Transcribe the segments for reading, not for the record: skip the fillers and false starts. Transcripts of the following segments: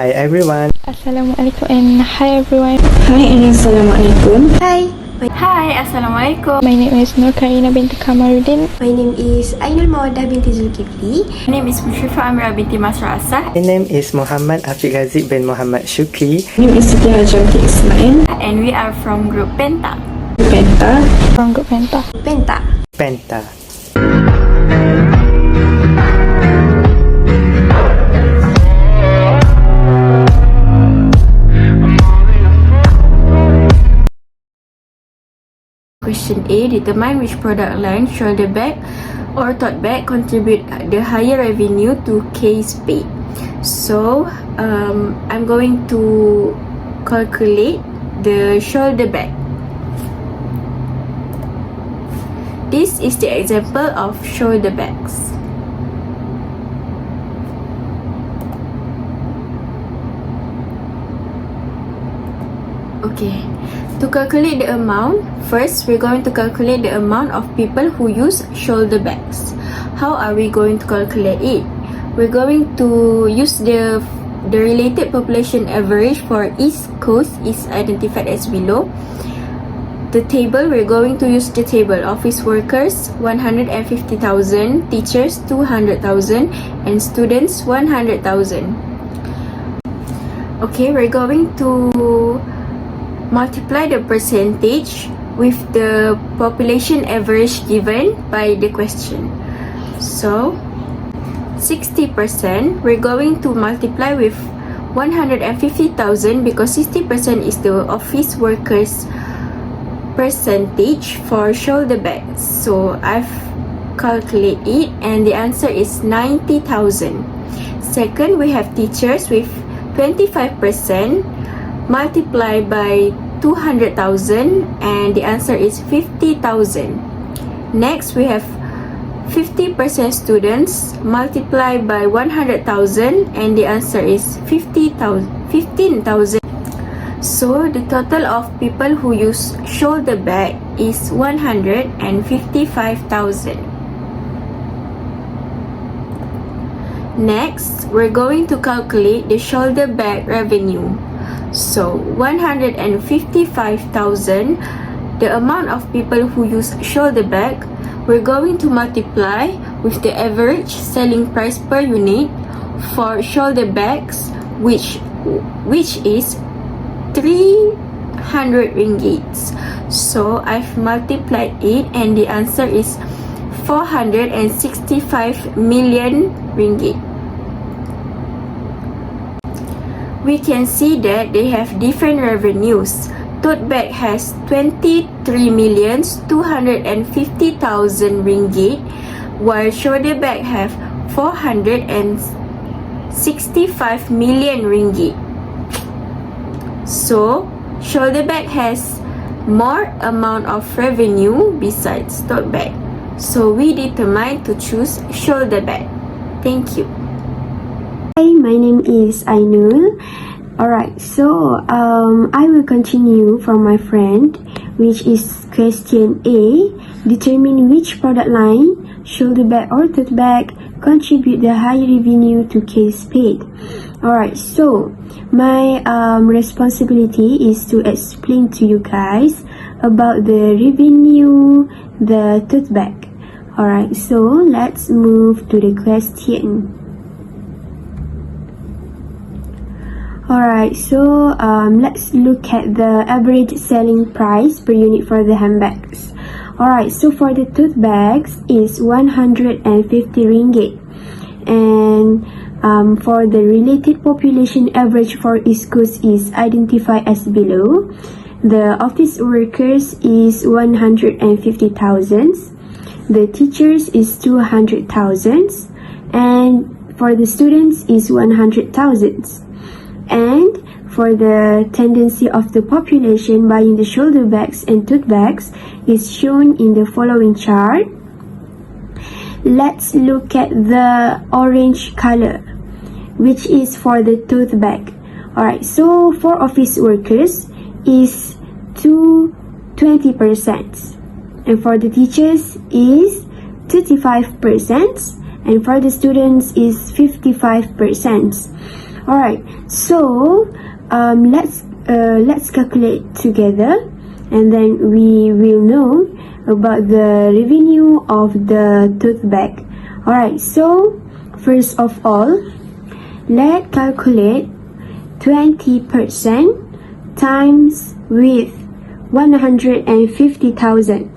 Hi everyone. Assalamualaikum and hi everyone. Hi and Assalamualaikum. Hi. Hi, Assalamualaikum. My name is Nur Karina binti Kamaruddin. My name is Ainul Mawaddah binti Zulkifli. My name is Mushrifa Amira binti Masra Asah. My name is Muhammad Afiq Ghazi bin Muhammad Shukri. My name is Siti Hajamti Ismail. And we are from group Penta. Penta. From Group Penta. Penta. Penta. Question A. Determine which product line, shoulder bag or tote bag, contribute the higher revenue to case paid. So, I'm going to calculate the shoulder bag. This is the example of shoulder bags. Okay, to calculate the amount, first we're going to calculate the amount of people who use shoulder bags. How are we going to calculate it? We're going to use the related population average for East Coast is identified as below. The table, we're going to use the table. Office workers 150,000, teachers 200,000, and students 100,000. Okay, we're going to multiply the percentage with the population average given by the question. So 60%, we're going to multiply with 150,000 because 60% is the office workers percentage for shoulder bags. So I've calculated it and the answer is 90,000. Second, we have teachers with 25% multiplied by 200,000 and the answer is 50,000. Next, we have 50% students multiplied by 100,000 and the answer is 15,000. So the total of people who use shoulder bag is 155,000. Next, we're going to calculate the shoulder bag revenue. So 155,000, the amount of people who use shoulder bag, we're going to multiply with the average selling price per unit for shoulder bags, which is 300 ringgits. So I've multiplied it and the answer is 465 million ringgit. We can see that they have different revenues. Tote bag has 23,250,000 ringgit, while shoulder bag have 465 million ringgit. So, shoulder bag has more amount of revenue besides tote bag. So, we determined to choose shoulder bag. Thank you. Hi, my name is Ainul. Alright, so I will continue from my friend, which is question A. Determine which product line, shoulder bag or tote bag, contribute the higher revenue to case paid. Alright, so my responsibility is to explain to you guys about the revenue, the tote bag. Alright, so let's move to the question. Alright, so let's look at the average selling price per unit for the handbags. Alright, so for the tote bags is 150 ringgit. And for the related population average for East Coast is identified as below. The office workers is 150,000. The teachers is 200,000. And for the students is 100,000. And for the tendency of the population buying the shoulder bags and tote bags is shown in the following chart. Let's look at the orange color, which is for the tote bag. Alright, so for office workers is 20%, and for the teachers is 35%, and for the students is 55%. Alright, so let's calculate together, and then we will know about the revenue of the tote bag. Alright, so first of all, let's calculate 20% times with 150,000.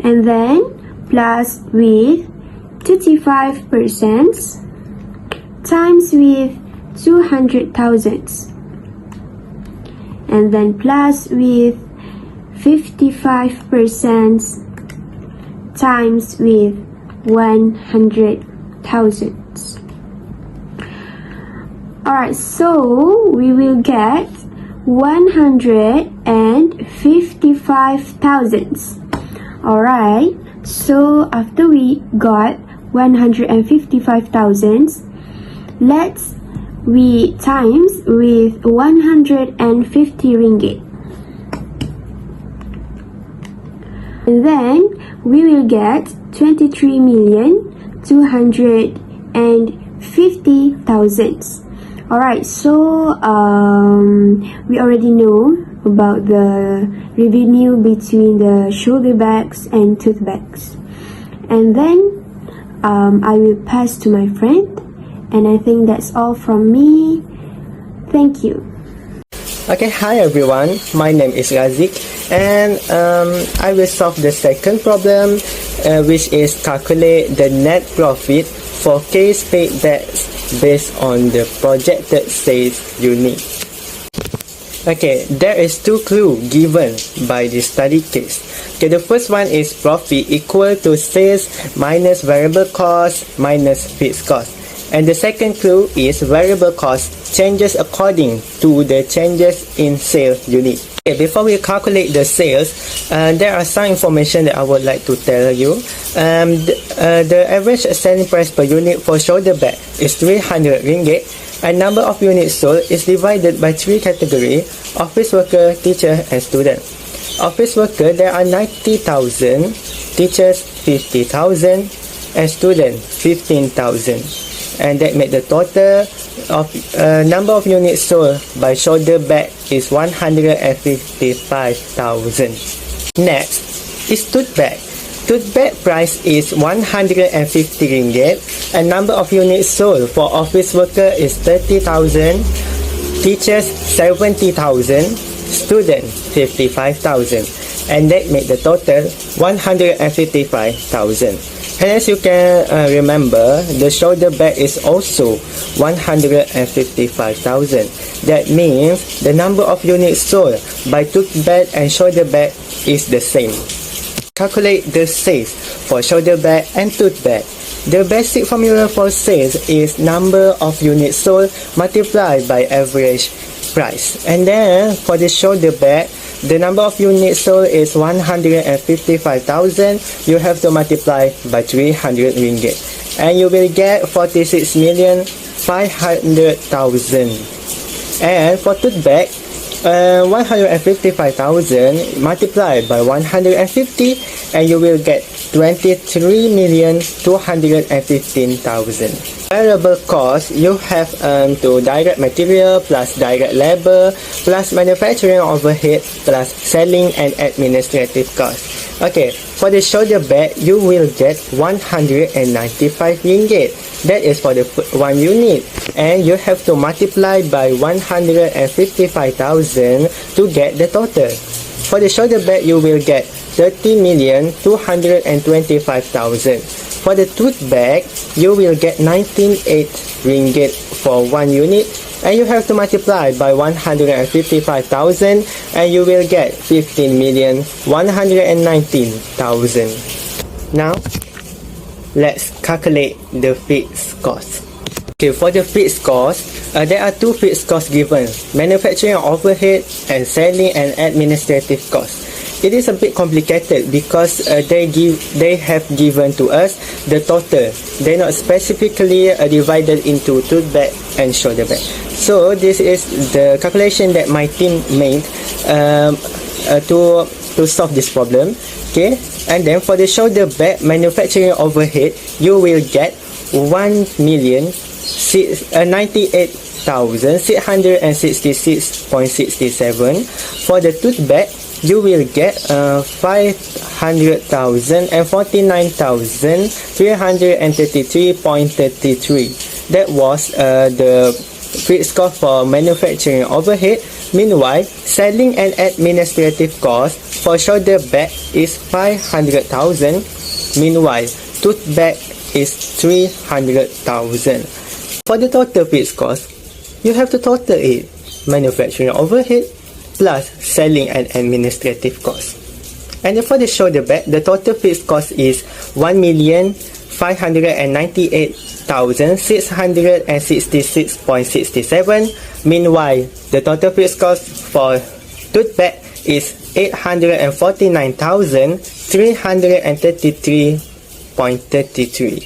And then plus with 35% times with 200,000, and then plus with 55% times with 100,000. Alright, so we will get 155,000. Alright, so after we got 155,000, we times with 150 ringgit. And then we will get 23,250,000. Alright, so we already know about the revenue between the shoulder bags and tote bags. And then I will pass to my friend, and I think that's all from me. Thank you. Okay, hi everyone, my name is Razik, and I will solve the second problem, which is calculate the net profit for case paid debts based on the projected sales unit. Okay, there is two clues given by the study case. Okay, the first one is profit equal to sales minus variable cost minus fixed cost. And the second clue is variable cost changes according to the changes in sales unit. Okay, before we calculate the sales, there are some information that I would like to tell you. The average selling price per unit for shoulder bag is 300 ringgit, and number of units sold is divided by three categories: office worker, teacher, and student. Office worker, there are 90,000, teachers 50,000, and student 15,000. And that make the total of number of units sold by shoulder bag is 155,000. Next is tote bag. Tote bag price is 150 ringgit, and number of units sold for office worker is 30,000, teachers 70,000, student 55,000, and that make the total 155,000. And as you can remember, the shoulder bag is also 155,000. That means the number of units sold by tote bag and shoulder bag is the same. Calculate the sales for shoulder bag and tote bag. The basic formula for sales is number of units sold multiplied by average price. And then for the shoulder bag, the number of units sold is 155,000. You have to multiply by 300 ringgit, and you will get 46,500,000. And for tote bag, 155,000 multiplied by 150, and you will get 23,215,000. Variable cost, you have to direct material plus direct labor plus manufacturing overhead plus selling and administrative cost. Okay, for the shoulder bag, you will get 195 ringgit. That is for the one unit, and you have to multiply by 155,000 to get the total. For the shoulder bag, you will get 30,225,000. For the tote bag, you will get 19.8 ringgit for one unit, and you have to multiply by 155,000, and you will get 15,119,000. Now, let's calculate the fixed cost. Okay, for the fixed cost, there are two fixed costs given: manufacturing overhead and selling and administrative costs. It is a bit complicated because they have given to us the total. They're not specifically divided into tote bag and shoulder bag. So this is the calculation that my team made to solve this problem. Okay, and then for the shoulder bag manufacturing overhead, you will get 1,666.67. For the tote bag, you will get 500,049,333.33. That was the fixed cost for manufacturing overhead. Meanwhile, selling and administrative cost for shoulder bag is 500,000. Meanwhile, tote bag is 300,000. For the total fixed cost, you have to total it: manufacturing overhead plus selling and administrative cost. And for the shoulder bag, the total fixed cost is 1,598,666.67. Meanwhile, the total fixed cost for tote bag is 849,333.33.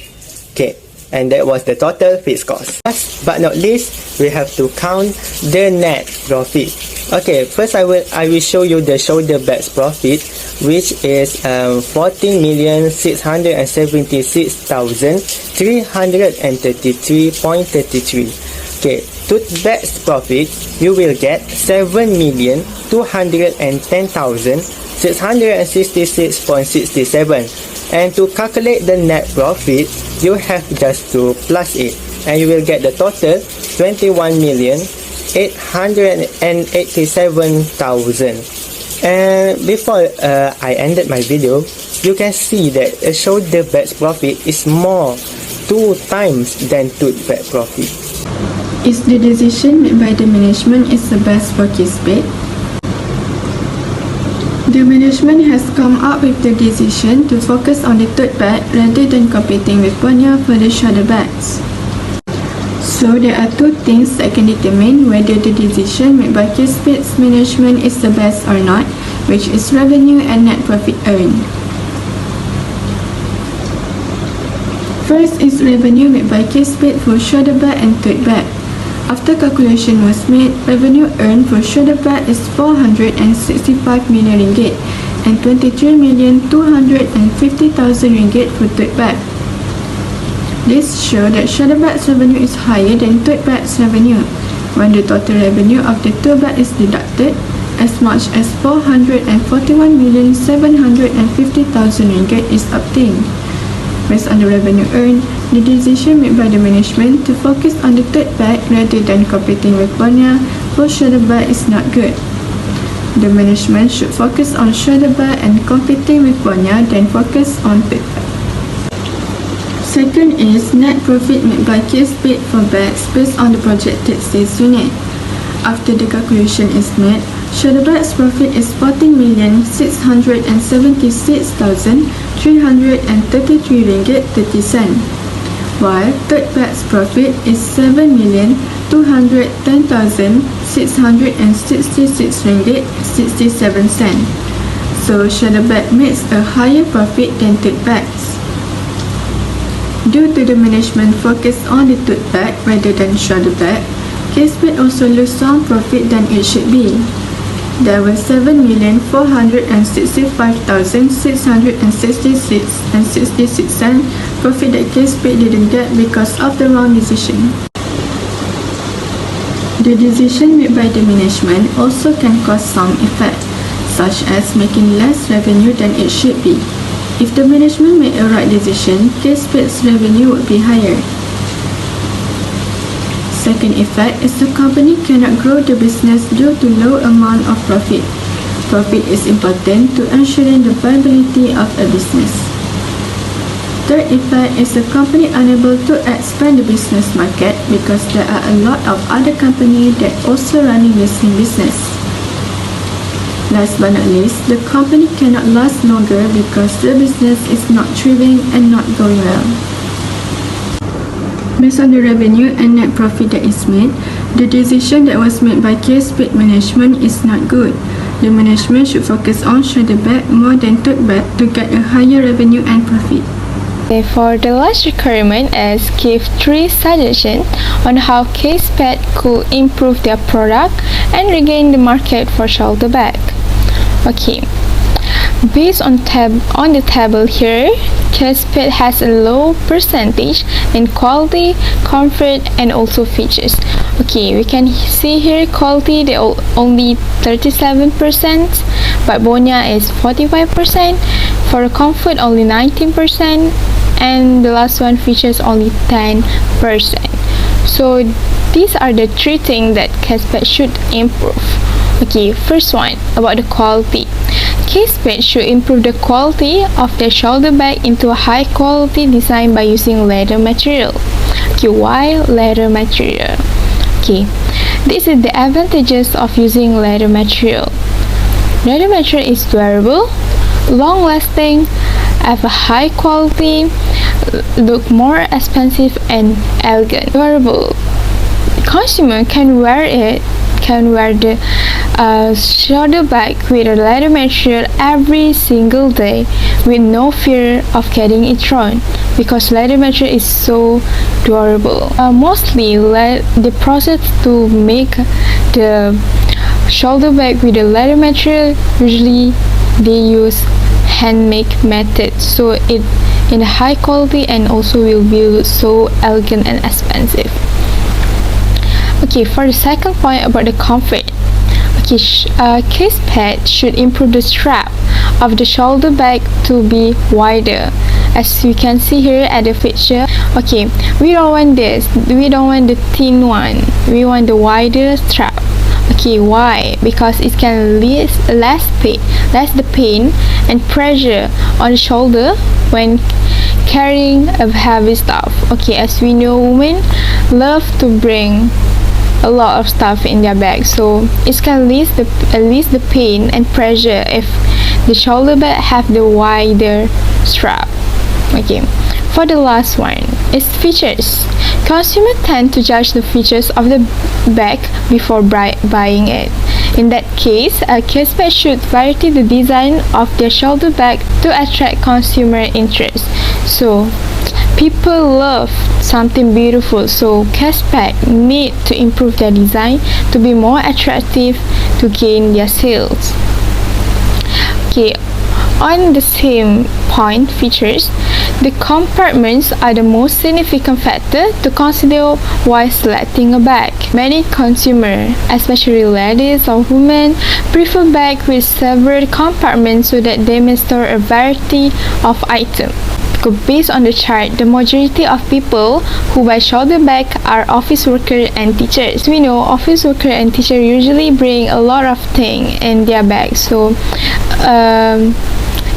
Okay, and that was the total fixed cost. Last but not least, we have to count the net profit. Okay, first I will show you the shoulder bags profit, which is 14,676,333.33. Okay, tote bags profit, you will get 7,210,666.67. And to calculate the net profit, you have just to plus it, and you will get the total 21,887,000. And before I ended my video, you can see that a shoulder bags profit is more 2 times than tote bag profit. Is the decision made by the management is the best for case bed? The management has come up with the decision to focus on the tote bag rather than competing with Penta for the shoulder bags. So there are 2 things that can determine whether the decision made by case bed's management is the best or not, which is revenue and net profit earned. First is revenue made by case bed for shoulder bag and tote bag. After calculation was made, revenue earned for shoulder bag is 465 million ringgit and 23,250,000 ringgit for tote bag. This shows that shoulder bag's revenue is higher than tote bag's revenue. When the total revenue of the tote bag is deducted, as much as 441,750,000 ringgit is obtained. Based on the revenue earned, the decision made by the management to focus on the tote bag rather than competing with Penta for shoulder bag is not good. The management should focus on shoulder bag and competing with Penta than focus on tote bag. Second is net profit made by case bed for bags based on the projected sales unit. After the calculation is made, shoulder bags profit is 14,676,333 ringgit 30 cent, while tote bags profit is 7,210,666 ringgit 67 cent. So shoulder bag makes a higher profit than tote bags. Due to the management focus on the tote bag rather than shoulder bag, case bed also lose some profit than it should be. There were 7,465,666 cents profit that case bed didn't get because of the wrong decision. The decision made by the management also can cause some effect, such as making less revenue than it should be. If the management made a right decision, case bed's revenue would be higher. Second effect is the company cannot grow the business due to low amount of profit. Profit is important to ensuring the viability of a business. Third effect is the company unable to expand the business market because there are a lot of other companies that also running the same business. Last but not least, the company cannot last longer because the business is not thriving and not going well. Based on the revenue and net profit that is made, the decision that was made by case bed management is not good. The management should focus on shoulder bag more than tote bag to get a higher revenue and profit. Therefore, the last requirement is give 3 suggestions on how case bed could improve their product and regain the market for shoulder bag. Okay, Based on the table here, case pad has a low percentage in quality, comfort, and also features. Okay, we can see here quality they only 37%, but Bonia is 45%. For comfort only 19%, and the last one features only 10%. So these are the three things that case pad should improve. Okay, first one about the quality. Case pad should improve the quality of the shoulder bag into a high quality design by using leather material. Okay, why leather material? Okay, this is the advantages of using leather material. Leather material is durable, long lasting, have a high quality, look more expensive and elegant. Durable. Consumer can wear the shoulder bag with a leather material every single day with no fear of getting it thrown because leather material is so durable. Mostly the process to make the shoulder bag with the leather material, usually they use handmade method, so it in high quality and also will be so elegant and expensive. Okay, for the second point about the comfort. Okay, case pad should improve the strap of the shoulder bag to be wider. As you can see here at the picture. Okay, we don't want this. We don't want the thin one. We want the wider strap. Okay, why? Because it can less the pain and pressure on the shoulder when carrying a heavy stuff. Okay, as we know, women love to bring a lot of stuff in their bag, so it can release the pain and pressure if the shoulder bag have the wider strap. Okay, for the last one is features. Consumers tend to judge the features of the bag before buying it. In that case, a case pad should vary the design of their shoulder bag to attract consumer interest. So people love something beautiful, so case pad need to improve their design to be more attractive to gain their sales. Okay, on the same point, features, the compartments are the most significant factor to consider while selecting a bag. Many consumers, especially ladies or women, prefer bags with several compartments so that they may store a variety of items. Based on the chart, the majority of people who buy shoulder bag are office workers and teachers. We know office workers and teachers usually bring a lot of things in their bag. So,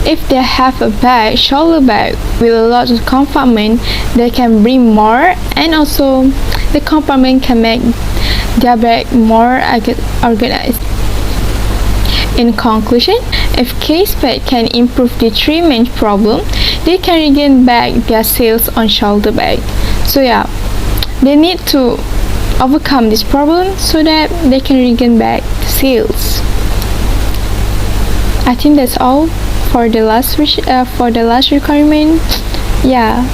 if they have a bag, shoulder bag with a lot of compartment, they can bring more, and also the compartment can make their bag more organized. In conclusion, if case pad can improve the three main problems, they can regain back their sales on shoulder bag. So yeah, they need to overcome this problem so that they can regain back the sales. I think that's all for the last requirement. Yeah.